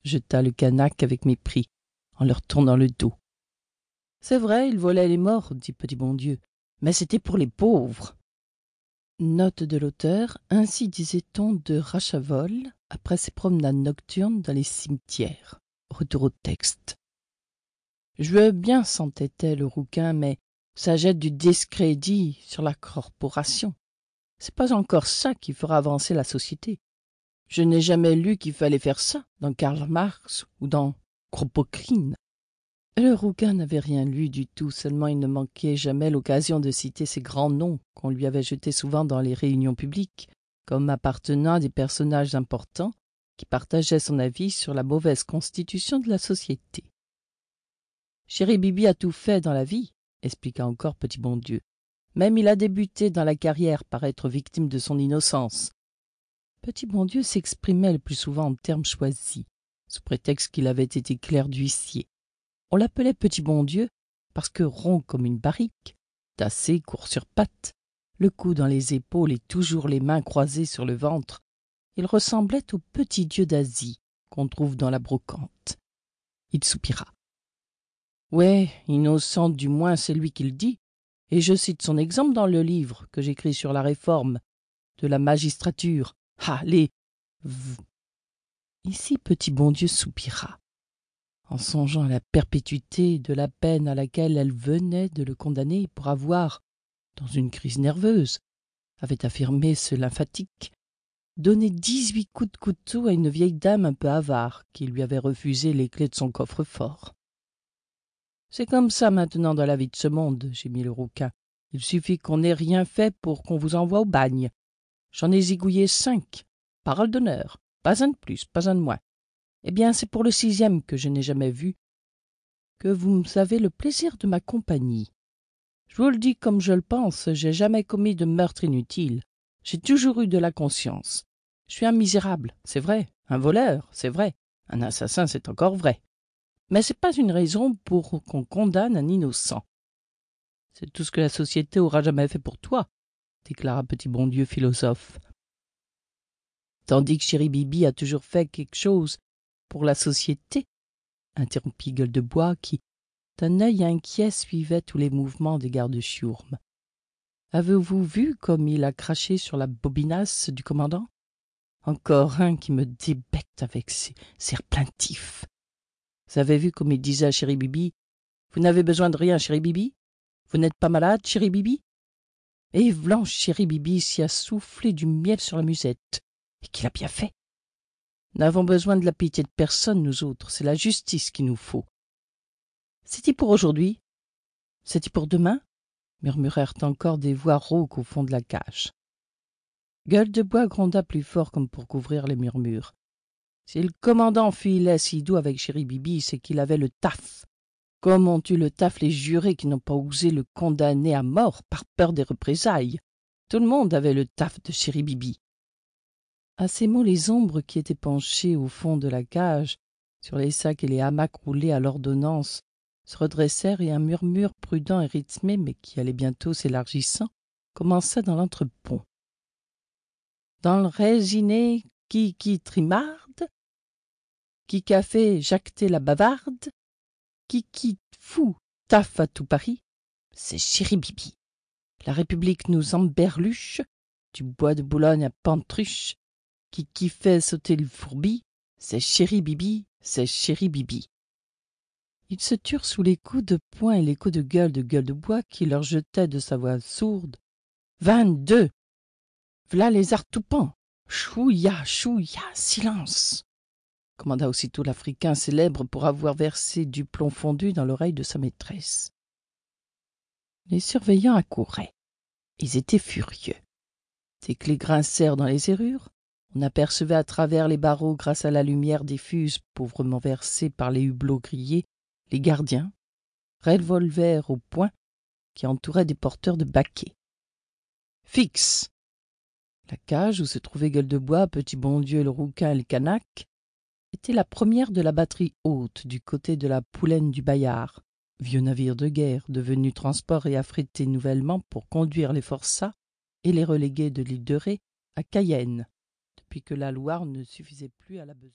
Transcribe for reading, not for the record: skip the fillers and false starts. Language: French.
jeta le Canaque avec mépris, en leur tournant le dos. C'est vrai, il volait les morts, dit Petit Bondieu, mais c'était pour les pauvres. Note de l'auteur, ainsi disait-on de Rachavol après ses promenades nocturnes dans les cimetières. Retour au texte. Je veux bien, s'entêtait le rouquin, mais ça jette du discrédit sur la corporation. C'est pas encore ça qui fera avancer la société. Je n'ai jamais lu qu'il fallait faire ça dans Karl Marx ou dans Kropotkin. Le rouquin n'avait rien lu du tout, seulement il ne manquait jamais l'occasion de citer ces grands noms qu'on lui avait jetés souvent dans les réunions publiques, comme appartenant à des personnages importants qui partageaient son avis sur la mauvaise constitution de la société. Chéri Bibi a tout fait dans la vie, expliqua encore Petit Bondieu. Même il a débuté dans la carrière par être victime de son innocence. Petit Bondieu s'exprimait le plus souvent en termes choisis, sous prétexte qu'il avait été clerc d'huissier. On l'appelait Petit Bondieu parce que rond comme une barrique, tassé, court sur pattes, le cou dans les épaules et toujours les mains croisées sur le ventre, il ressemblait au petit dieu d'Asie qu'on trouve dans la brocante. Il soupira. « Ouais, innocent du moins c'est lui qui le dit, et je cite son exemple dans le livre que j'écris sur la réforme de la magistrature. Ah, les... » Ici Petit Bondieu soupira, en songeant à la perpétuité de la peine à laquelle elle venait de le condamner pour avoir, dans une crise nerveuse, avait affirmé ce lymphatique, donné 18 coups de couteau à une vieille dame un peu avare qui lui avait refusé les clés de son coffre-fort. C'est comme ça maintenant dans la vie de ce monde, gémit le rouquin. Il suffit qu'on n'ait rien fait pour qu'on vous envoie au bagne. J'en ai zigouillé 5. Parole d'honneur. Pas un de plus, pas un de moins. Eh bien, c'est pour le 6e que je n'ai jamais vu que vous avez le plaisir de ma compagnie. Je vous le dis comme je le pense, j'ai jamais commis de meurtre inutile. J'ai toujours eu de la conscience. Je suis un misérable, c'est vrai. Un voleur, c'est vrai. Un assassin, c'est encore vrai. Mais ce n'est pas une raison pour qu'on condamne un innocent. C'est tout ce que la société aura jamais fait pour toi, déclara Petit Bondieu philosophe. Tandis que Chéri Bibi a toujours fait quelque chose pour la société, interrompit Gueule de Bois, qui, d'un œil inquiet, suivait tous les mouvements des gardes-chiourmes. Avez-vous vu comme il a craché sur la bobinasse du commandant? Encore un qui me débecte avec ses airs plaintifs. Vous avez vu comme il disait à Chéri Bibi, vous n'avez besoin de rien, Chéri Bibi? Vous n'êtes pas malade, Chéri Bibi? Et v'lan Chéri Bibi s'y a soufflé du miel sur la musette, et qu'il a bien fait. Nous n'avons besoin de la pitié de personne, nous autres, c'est la justice qu'il nous faut. C'est-il pour aujourd'hui? C'est-il pour demain? Murmurèrent encore des voix rauques au fond de la cage. Gueule de Bois gronda plus fort comme pour couvrir les murmures. Si le commandant filait si doux avec Chéri Bibi, c'est qu'il avait le taf. Comme ont eu le taf les jurés qui n'ont pas osé le condamner à mort par peur des représailles. Tout le monde avait le taf de Chéri Bibi. À ces mots, les ombres qui étaient penchées au fond de la cage, sur les sacs et les hamacs roulés à l'ordonnance, se redressèrent et un murmure prudent et rythmé, mais qui allait bientôt s'élargissant, commença dans l'entrepont. Dans le résiné qui trimarde, qui café jacté la bavarde, qui fou taf à tout Paris, c'est Chéri Bibi. La République nous emberluche, du bois de Boulogne à Pantruche, qui fait sauter le fourbi, c'est Chéri Bibi, c'est Chéri Bibi. Ils se turent sous les coups de poing et les coups de Gueule de Bois qui leur jetait de sa voix sourde. 22. V'là les artoupans. Chouïa, chouïa, silence, commanda aussitôt l'Africain célèbre pour avoir versé du plomb fondu dans l'oreille de sa maîtresse. Les surveillants accouraient. Ils étaient furieux. Des clés grincèrent dans les serrures. On apercevait à travers les barreaux, grâce à la lumière diffuse pauvrement versée par les hublots grillés, les gardiens, revolvers au poing, qui entouraient des porteurs de baquets. Fixe! La cage où se trouvaient Gueule de Bois, Petit Bondieu, le rouquin et le Canaque était la première de la batterie haute du côté de la Poulaine du Bayard, vieux navire de guerre devenu transport et affrété nouvellement pour conduire les forçats et les relégués de l'île de Ré à Cayenne, depuis que la Loire ne suffisait plus à la besogne.